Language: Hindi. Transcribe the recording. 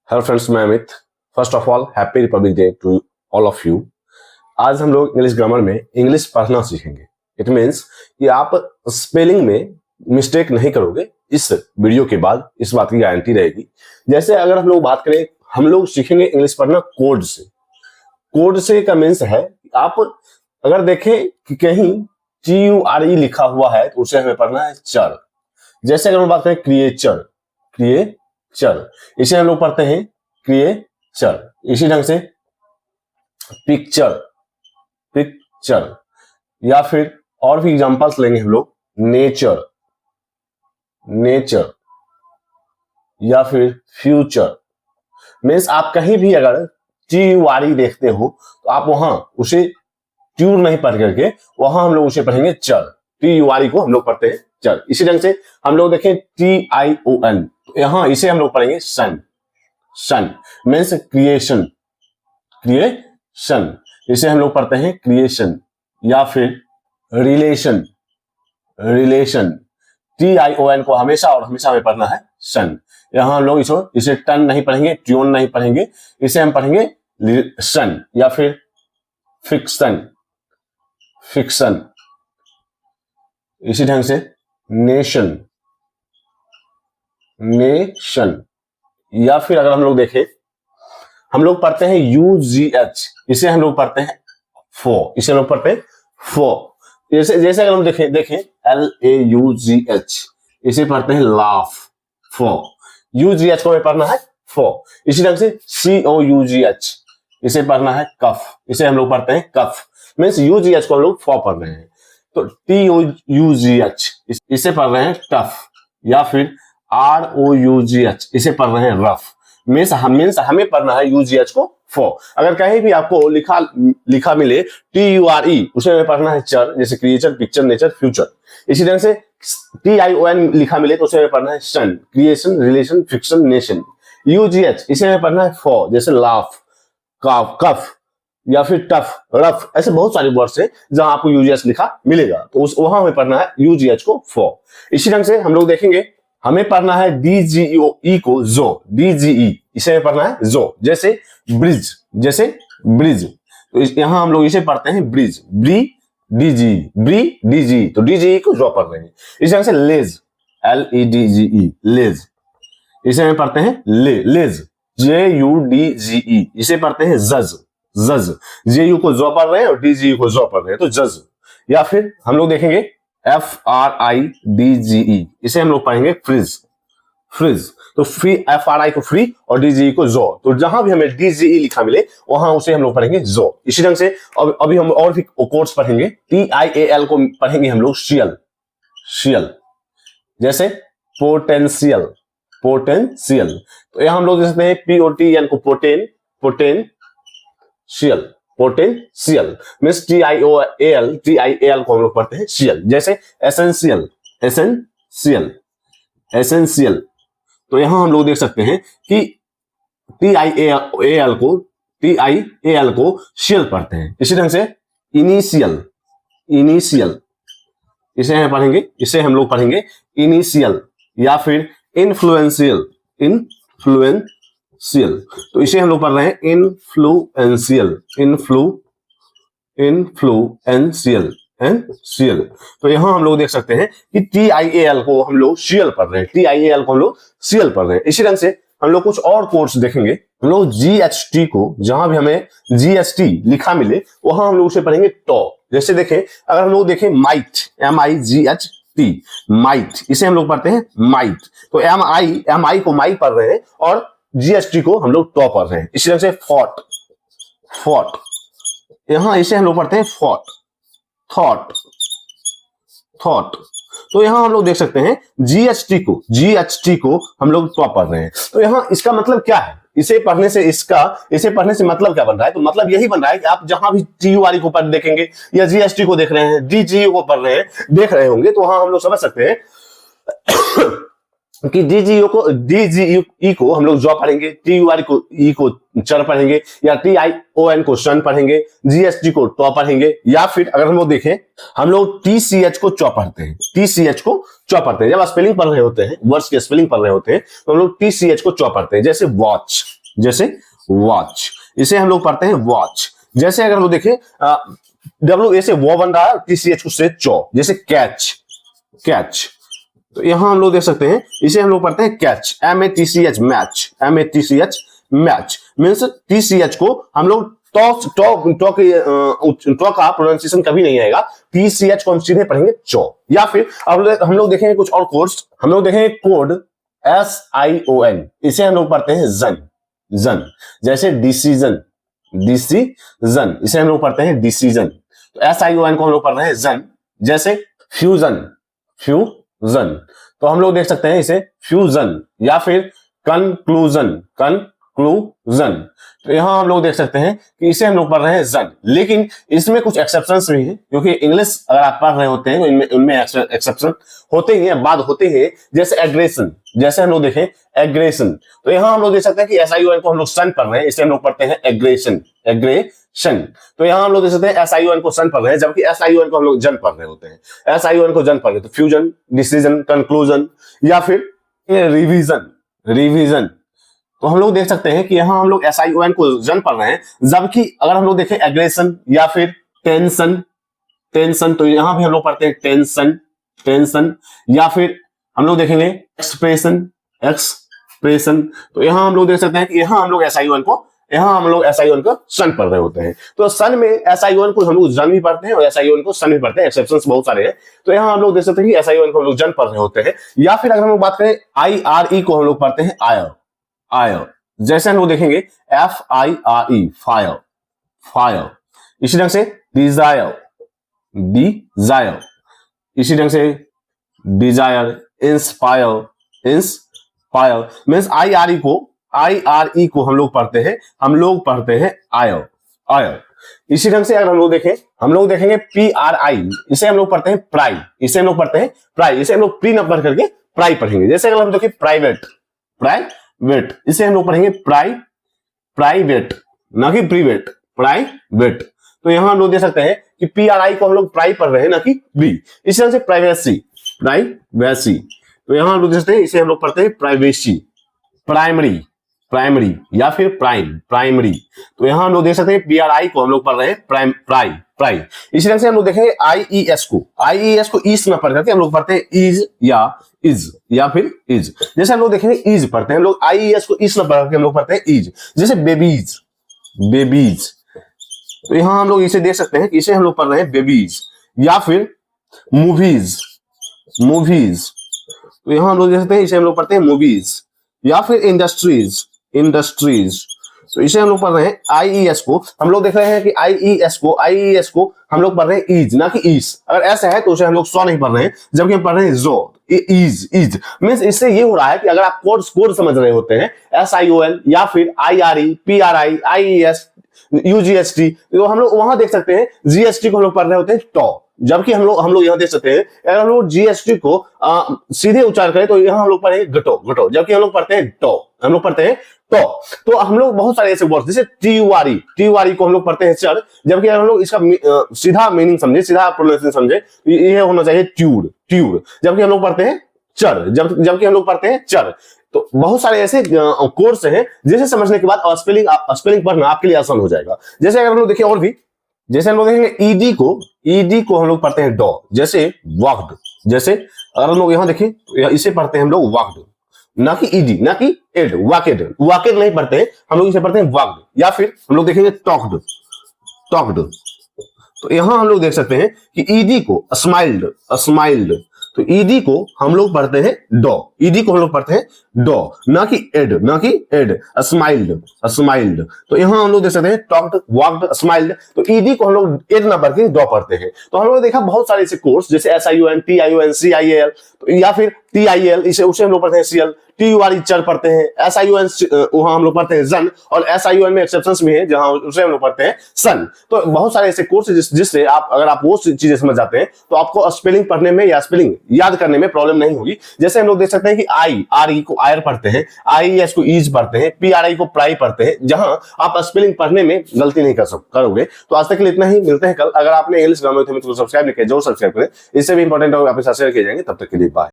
हेलो फ्रेंड्स, मैं Amit. First of all happy republic day to all of you. आज हम लोग इंग्लिश ग्रामर में इंग्लिश पढ़ना सीखेंगे। इट मीन्स कि आप स्पेलिंग में मिस्टेक नहीं करोगे। इस वीडियो के बाद इस बात की गारंटी रहेगी। जैसे अगर हम लोग बात करें, हम लोग सीखेंगे इंग्लिश पढ़ना कोड से। कोड से का मीन्स है आप अगर देखें कि कहीं TURE लिखा हुआ है तो उसे हमें पढ़ना है चर। जैसे अगर हम बात करें क्रिएचर, इसे हम लोग पढ़ते हैं क्रिएचर। इसी ढंग से पिक्चर, या फिर और भी एग्जांपल्स लेंगे हम लोग, नेचर, या फिर फ्यूचर। मीन्स आप कहीं भी अगर TURE देखते हो तो आप वहां उसे ट्यूर नहीं पढ़ करके वहां हम लोग उसे पढ़ेंगे चर। TURE को हम लोग पढ़ते हैं चर। इसी ढंग से हम लोग देखें TION, तो यहां इसे हम लोग पढ़ेंगे सन मीन्स क्रिएशन। इसे हम लोग पढ़ते हैं क्रिएशन, या फिर रिलेशन। TION को हमेशा और हमेशा हमें पढ़ना है सन। यहां हम लोग इसे टन नहीं पढ़ेंगे, ट्यून नहीं पढ़ेंगे, इसे हम पढ़ेंगे सन, या फिर फिक्शन। इसी ढंग से नेशन, या फिर अगर हम लोग देखें, हम लोग पढ़ते हैं UGH, इसे हम लोग पढ़ते हैं फो। जैसे अगर हम देखें LAUGH, इसे पढ़ते हैं लाफ, फो। UGH को हमें पढ़ना है फो। इसी ढंग से COUGH, इसे पढ़ना है कफ, इसे हम लोग पढ़ते हैं कफ। मीन्स UGH को हम लोग फो पढ़ रहे हैं। तो TOUGH, इसे पढ़ रहे हैं टफ, या फिर ROUGH, इसे पढ़ रहे हैं रफ। मीन्स हमें पढ़ना है UGH को फो। अगर कहीं भी आपको लिखा मिले TURE, उसे हमें पढ़ना है चर, जैसे क्रिएचर, पिक्चर, नेचर, फ्यूचर। इसी तरह से TION लिखा मिले तो उसे हमें पढ़ना है sun, creation, relation, fiction, nation. UGH, इसे हमें पढ़ना है फो, जैसे लाफ, कफ, या फिर टफ, रफ। ऐसे बहुत सारे वर्ड्स हैं जहां आपको UGH लिखा मिलेगा, तो वहां हमें पढ़ना है UGH को फो। इसी ढंग से हम लोग देखेंगे, हमें पढ़ना है DGE को जो, DGE, इसे हमें पढ़ना है जो। जैसे ब्रिज, तो यहां हम लोग इसे पढ़ते हैं ब्रिज, DGE, तो DGE को जो पढ़ रहे हैं। इस ढंग से लेज, LEDGE, लेज, इसे हमें पढ़ते हैं लेज, JUDGE, इसे पढ़ते हैं जज। JU को जो पढ़ रहे हैं और DGE को जो पढ़ रहे हैं, तो जज। या फिर हम लोग देखेंगे FRIDGE, इसे हम लोग पढ़ेंगे फ्रिज। तो FRI को फ्री और DGE को जो। तो जहां भी हमें DGE लिखा मिले वहां उसे हम लोग पढ़ेंगे जो। इसी ढंग से अभी हम और भी कोड्स पढ़ेंगे। TIAL को पढ़ेंगे हम लोग शियल, जैसे पोटेंशियल। तो यहां हम लोग देख सकते हैं POTN को पोटेंशियल मीन्स TIAL को हम लोग पढ़ते हैं शियल। जैसे एसेंशियल, तो यहां हम लोग देख सकते हैं कि TIAL को शियल पढ़ते हैं। इसी ढंग से इनिशियल, इसे हम लोग पढ़ेंगे इनिशियल, या फिर इन्फ्लुएंशियल, तो इसे हम लोग पढ़ रहे हैं इन्फ्लुएंशियल। तो यहां हम लोग देख सकते हैं कि TIAL को हम लोग शियल पढ़ रहे हैं, इसी ढंग से हम लोग कुछ और कोड्स देखेंगे। हम लोग GHT को, जहां भी हमें GST लिखा मिले वहां हम लोग उसे पढ़ेंगे टॉ। जैसे देखें, अगर हम लोग देखें माइट, MIGHT, माइट, इसे हम लोग पढ़ते हैं माइट। तो MI को माई पढ़ रहे हैं और GST को हम लोग टॉ पढ़ रहे हैं। इसी तरह से फॉट, यहां इसे हम लोग पढ़ते हैं थॉट। तो यहां हम लोग देख सकते हैं GHT को हम लोग टॉ पढ़ रहे हैं। तो यहां इसका मतलब क्या है? इसे पढ़ने से मतलब क्या बन रहा है? तो मतलब यही बन रहा है कि आप जहां भी TURE को देखेंगे या GST को देख रहे हैं, DGE को पढ़ रहे हैं, देख रहे होंगे, तो वहां हम लोग समझ सकते हैं कि DGE को हम लोग जॉ पढ़ेंगे, TURE को चर पढ़ेंगे, या TION को सन पढ़ेंगे, GST को टॉ पढ़ेंगे, या फिर अगर हम लोग देखें, हम लोग TCH को चॉ पढ़ते हैं। जब आप स्पेलिंग पढ़ रहे होते हैं, वर्ड्स के स्पेलिंग पढ़ रहे होते हैं, तो हम लोग TCH को चॉ पढ़ते हैं। जैसे वॉच, जैसे वॉच, इसे हम लोग पढ़ते हैं वॉच। जैसे अगर हम लोग देखें WA से वो बन रहा है, TCH से चौ, जैसे कैच, कैच। तो यहां हम लोग देख सकते हैं, इसे हम लोग पढ़ते हैं catch, MATCH match, MATCH match. Means TCH को हम लोग टॉ का प्रोनाउंसिएशन कभी नहीं आएगा, TCH को हम सीधे पढ़ेंगे चौ। या फिर हम लोग देखेंगे कुछ और कोड्स, हम लोग देखेंगे कोड SION, इसे हम लोग पढ़ते हैं जन, जन। जैसे डिसीजन, डिसीजन, इसे हम लोग पढ़ते हैं डिसीजन। तो SION को हम लोग पढ़ रहे हैं जन। जैसे फ्यूजन, फ्यूजन, तो हम लोग देख सकते हैं इसे फ्यूजन। या फिर कंक्लूजन, कंक्लूजन, तो यहां हम लोग देख सकते हैं कि इसे हम लोग पढ़ रहे हैं जन। लेकिन इसमें कुछ एक्सेप्शंस भी हैं, क्योंकि इंग्लिश अगर आप पढ़ रहे होते हैं तो इनमें एक्सेप्शन होते ही हैं, बाद होते हैं। जैसे एग्रेशन, जैसे हम लोग देखें एग्रेशन, तो यहां हम लोग देख सकते हैं कि SION को हम लोग सन पढ़ रहे हैं, इसे हम लोग पढ़ते हैं एग्रेशन, एग्रेशन। तो यहां हम लोग देख सकते हैं SION को सन पढ़ रहे हैं, जबकि SION को हम लोग जन पढ़ रहे होते हैं। SION को जन पढ़ रहे, तो फ्यूजन, डिसीजन, कंक्लूजन। या फिर रिवीजन, रिवीजन, तो हम लोग देख सकते हैं कि यहां हम लोग SION को जन पढ़ रहे हैं, जबकि अगर हम लोग देखें एग्रेशन या फिर टेंशन, टेंशन, तो यहां भी हम लोग पढ़ते हैं टेंशन, टेंशन। या फिर हम लोग देखेंगे एक्सप्रेशन, एक्सप्रेशन, तो यहां हम लोग देख सकते हैं कि यहां हम लोग SION को सन पढ़ रहे होते हैं। तो सन में SION को हम लोग जन भी पढ़ते हैं और SION को सन भी पढ़ते हैं, एक्सेप्शंस बहुत सारे हैं। तो यहां हम लोग देख सकते हैं कि SION को हम लोग जन पढ़ रहे होते हैं। या फिर अगर हम लोग बात करें IRE को हम लोग पढ़ते हैं आयर, आयर। जैसे हम लोग देखेंगे FIRE, फायर, फायर। इसी ढंग से डिजायर, डिजायर, इसी ढंग से desire, inspire, inspire. Means IRE को हम लोग पढ़ते हैं आयर, आयर। इसी ढंग से अगर हम लोग देखें, हम लोग देखेंगे PRI, इसे हम लोग पढ़ते हैं प्राई, इसे हम लोग पढ़ते हैं प्राई, इसे हम लोग प्री न पढ़ करके प्राई पढ़ेंगे। जैसे अगर हम देखें प्राइवेट, प्राइवेट, इसे हम लोग पढ़ेंगे प्राइवेट, ना कि प्रीवेट, प्राइवेट। तो यहां हम लोग देख सकते हैं कि PRI को हम लोग प्राई पढ़ रहे हैं, ना कि प्री। इसी तरह से प्राइवेसी, प्राइवेसी, तो यहां हम लोग देख सकते हैं इसे हम लोग पढ़ते हैं प्राइवेसी, प्राइमरी, प्राइमरी। या फिर प्राइमरी, तो यहां हम लोग देख सकते हैं PRI को हम लोग पढ़ रहे हैं प्राई। इसी तरह से हम लोग देखेंगे IES को ईस में पढ़ करके हम लोग पढ़ते हैं इज या इज, या फिर इज। जैसे हम लोग देखेंगे इज पढ़ते हैं हम लोग, IES को ईस में पढ़ करके हम लोग पढ़ते हैं इज। जैसे बेबीज, बेबीज, तो यहां हम लोग इसे देख सकते हैं कि इसे हम लोग पढ़ रहे हैं बेबीज। या फिर मूवीज, मूवीज, तो यहां हम लोग देख सकते हैं इसे हम लोग पढ़ते हैं मूवीज। या फिर इंडस्ट्रीज, इंडस्ट्रीज, तो इसे हम लोग पढ़ रहे हैं IES को हम लोग देख रहे हैं कि IES को हम लोग पढ़ रहे हैं इज, ना कि ईस। अगर ऐसा है तो उसे हम लोग सौ नहीं पढ़ रहे हैं, जबकि हम पढ़ रहे हैं जो, इज। मीन्स इससे ये हो रहा है कि अगर आप कोड समझ रहे होते हैं SION या फिर IRE, PRI, IES, UGST, तो हम लोग वहां देख सकते हैं GST को हम लोग पढ़ रहे होते हैं टॉ। जबकि हम लोग यहाँ देख सकते हैं, अगर हम लोग GST को सीधे उच्चार करें तो यहाँ हम लोग पढ़ेंगे गटो, गटो, जबकि हम लोग पढ़ते हैं टॉ, हम लोग पढ़ते हैं टॉ। तो हम लोग बहुत सारे ऐसे वर्ड, जैसे TURE को हम लोग पढ़ते हैं चर, जबकि हम लोग इसका सीधा मीनिंग समझे, सीधा प्रोनाउंसिएशन समझे, ये होना चाहिए ट्यूड, ट्यूड, जबकि हम लोग पढ़ते हैं चर, जबकि हम लोग पढ़ते हैं चर। तो बहुत सारे ऐसे कोर्स हैं जिसे समझने के बाद स्पेलिंग पढ़ना आपके लिए आसान हो जाएगा। जैसे अगर हम लोग देखें और भी, जैसे हम लोग देखेंगे ईडी को हम लोग पढ़ते हैं डॉ, जैसे वॉक्ड। जैसे अगर हम लोग यहां देखें, इसे पढ़ते हैं हम लोग वॉक्ड, ना कि ईडी, ना कि एड, वॉकेड, वॉकेड नहीं पढ़ते हैं हम लोग, इसे पढ़ते हैं वॉक्ड। या फिर हम लोग देखेंगे टॉक्ड, टॉक्ड, तो यहां हम लोग देख सकते हैं कि ईडी को स्माइल्ड, स्माइल्ड, तो ईडी को हम लोग पढ़ते हैं डॉ, ईडी को हम लोग पढ़ते हैं डॉ, ना कि एड, ना कि एड, स्माइल्ड, स्माइल्ड। तो यहां हम लोग देख सकते हैं टॉक्ड, वॉक्ड, स्माइल्ड, तो ईडी को हम लोग एड ना पढ़ के डॉ पढ़ते हैं। तो हम लोग देखा बहुत सारे ऐसे कोर्स, जैसे SION, TION, CIAL, या फिर TIL, इसे उसे हम लोग पढ़ते हैं CL, TURE चर पढ़ते हैं, SION वहां हम लोग पढ़ते हैं जन, और SION में एक्सेप्शंस भी है जहां उसे हम लोग पढ़ते हैं सन। तो बहुत सारे ऐसे कोर्स जिससे आप, अगर आप वो चीजें समझ जाते हैं तो आपको स्पेलिंग पढ़ने में या स्पेलिंग याद करने में प्रॉब्लम नहीं होगी। जैसे हम लोग देख सकते हैं कि IRE को आयर पढ़ते हैं, IES को ईज पढ़ते हैं, PRI को प्राई पढ़ते हैं, जहां आप स्पेलिंग पढ़ने में गलती नहीं करोगे। तो आज तक के लिए इतना ही, मिलते हैं कल। अगर आपने इंग्लिश ग्रामर तो सब्सक्राइब नहीं किया, जरूर सब्सक्राइब करें, इससे भी इंपॉर्टेंट आपके साथ शेयर किए जाएंगे। तब तक के लिए बाय।